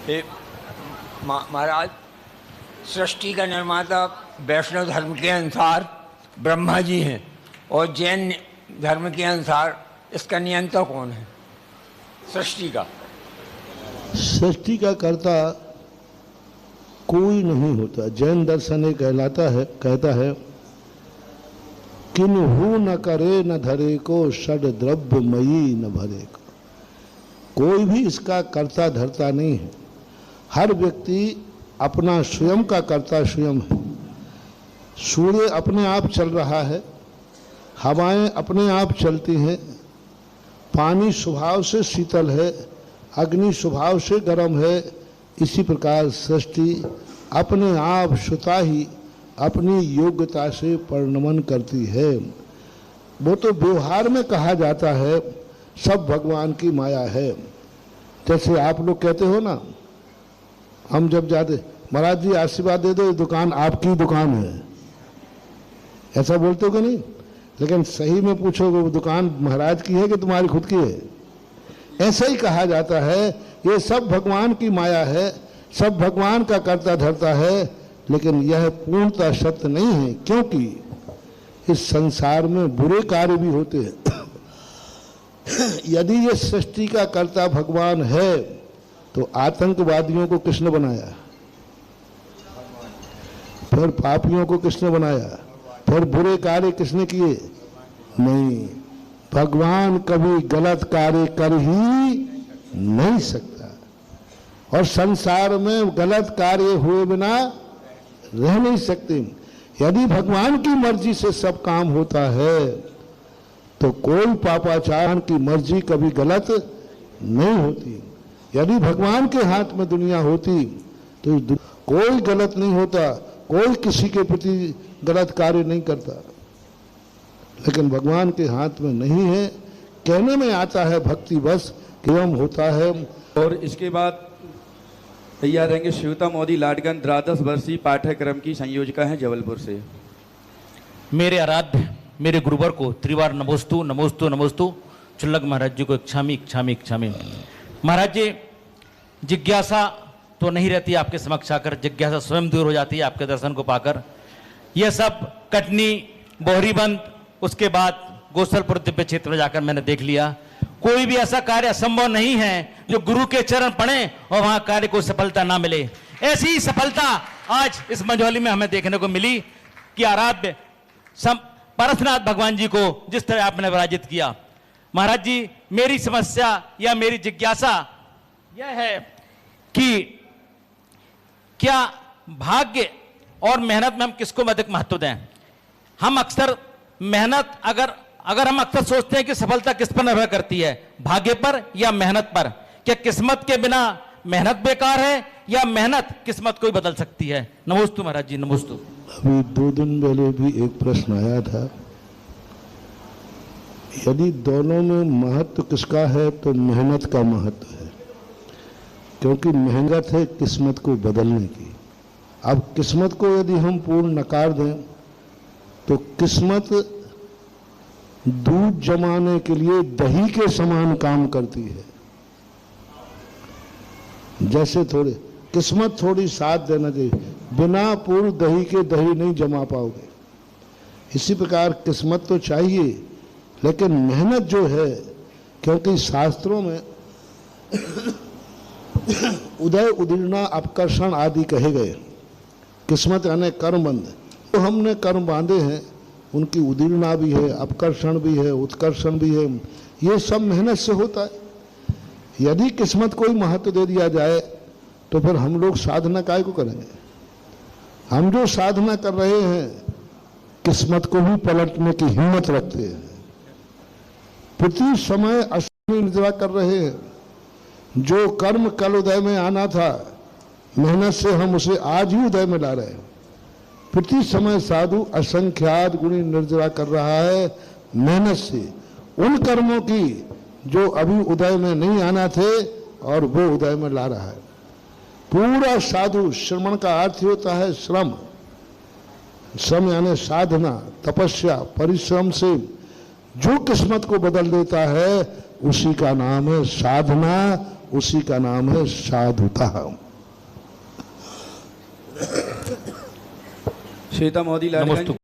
महाराज, सृष्टि का निर्माता वैष्णव धर्म के अनुसार ब्रह्मा जी हैं और जैन धर्म के अनुसार इसका नियंता कौन है सृष्टि का? सृष्टि का कर्ता कोई नहीं होता। जैन दर्शन ये कहता है किन्हू न करे न धरे को षड द्रव्य मयी न भरे को। कोई भी इसका कर्ता धर्ता नहीं है। हर व्यक्ति अपना स्वयं का कर्ता स्वयं है। सूर्य अपने आप चल रहा है, हवाएं अपने आप चलती हैं, पानी स्वभाव से शीतल है, अग्नि स्वभाव से गर्म है। इसी प्रकार सृष्टि अपने आप स्वतः ही अपनी योग्यता से परिणमन करती है। वो तो व्यवहार में कहा जाता है सब भगवान की माया है। जैसे आप लोग कहते हो ना, हम जब जाते महाराज जी आशीर्वाद दे दो, दुकान आपकी दुकान है, ऐसा बोलते हो कि नहीं? लेकिन सही में पूछोगे वो दुकान महाराज की है कि तुम्हारी खुद की है? ऐसा ही कहा जाता है ये सब भगवान की माया है, सब भगवान का करता धरता है। लेकिन यह पूर्णतः सत्य नहीं है, क्योंकि इस संसार में बुरे कार्य भी होते हैं। यदि ये सृष्टि का कर्ता भगवान है तो आतंकवादियों को किसने बनाया? फिर पापियों को किसने बनाया? फिर बुरे कार्य किसने किए? नहीं, भगवान कभी गलत कार्य कर ही नहीं सकता और संसार में गलत कार्य हुए बिना रह नहीं सकते। यदि भगवान की मर्जी से सब काम होता है तो कोई पापाचार की मर्जी कभी गलत नहीं होती। यदि भगवान के हाथ में दुनिया होती तो कोई गलत नहीं होता, कोई किसी के प्रति गलत कार्य नहीं करता। लेकिन भगवान के हाथ में नहीं है, कहने में आता है भक्ति बस एवं होता है। और इसके बाद तैयार रहेंगे श्वेता मोदी लाडगन, द्वादश वर्षीय पाठ्यक्रम की संयोजिका हैं जबलपुर से। मेरे आराध्य मेरे गुरुवर को त्रिवार नमोस्तु नमोस्तु नमोस्तु। चुल्लक महाराज जी को इच्छामी इच्छामी इच्छामी। महाराज जी, जिज्ञासा तो नहीं रहती आपके समक्ष आकर, जिज्ञासा स्वयं दूर हो जाती है आपके दर्शन को पाकर। यह सब कटनी, बोहरीबंद, उसके बाद गोसलपुर दिव्य क्षेत्र में जाकर मैंने देख लिया। कोई भी ऐसा कार्य असंभव नहीं है जो गुरु के चरण पड़े और वहां कार्य को सफलता ना मिले। ऐसी ही सफलता आज इस मंझौली में हमें देखने को मिली कि आराध्य परशुनाथ भगवान जी को जिस तरह आपने विराजित किया। महाराज जी, मेरी समस्या या मेरी जिज्ञासा यह है कि क्या भाग्य और मेहनत में हम किसको अधिक महत्व दें? हम अक्सर मेहनत अगर हम अक्सर सोचते हैं कि सफलता किस पर निर्भर करती है, भाग्य पर या मेहनत पर? क्या किस्मत के बिना मेहनत बेकार है या मेहनत किस्मत को ही बदल सकती है? नमोस्तु महाराज जी, नमोस्तु। अभी 2 दिन पहले भी एक प्रश्न आया था, यदि दोनों में महत्व किसका है तो मेहनत का महत्व है, क्योंकि मेहनत है किस्मत को बदलने की। अब किस्मत को यदि हम पूर्ण नकार दें तो किस्मत दूध जमाने के लिए दही के समान काम करती है। जैसे किस्मत थोड़ी साथ देना चाहिए, बिना पूर्ण दही के दही नहीं जमा पाओगे। इसी प्रकार किस्मत तो चाहिए, लेकिन मेहनत जो है, क्योंकि शास्त्रों में उदय उदीर्णा अपकर्षण आदि कहे गए। किस्मत यानी कर्म बंध, तो हमने कर्म बांधे हैं उनकी उदीर्णा भी है, अपकर्षण भी है, उत्कर्षण भी है। ये सब मेहनत से होता है। यदि किस्मत को ही महत्व दे दिया जाए तो फिर हम लोग साधना काहे को करेंगे? हम जो साधना कर रहे हैं किस्मत को भी पलटने की हिम्मत रखते हैं। प्रति समय अश्विनी निद्रा कर रहे हैं। जो कर्म कल उदय में आना था, मेहनत से हम उसे आज ही उदय में ला रहे हैं। प्रति समय साधु असंख्यात गुणी निर्जरा कर रहा है मेहनत से उन कर्मों की जो अभी उदय में नहीं आना थे और वो उदय में ला रहा है। पूरा साधु, श्रमण का अर्थ होता है श्रम। श्रम यानी साधना, तपस्या, परिश्रम से जो किस्मत को बदल देता है उसी का नाम है साधना उसी का नाम है साधुता। श्वेता मोदी लाडकान नमस्तु।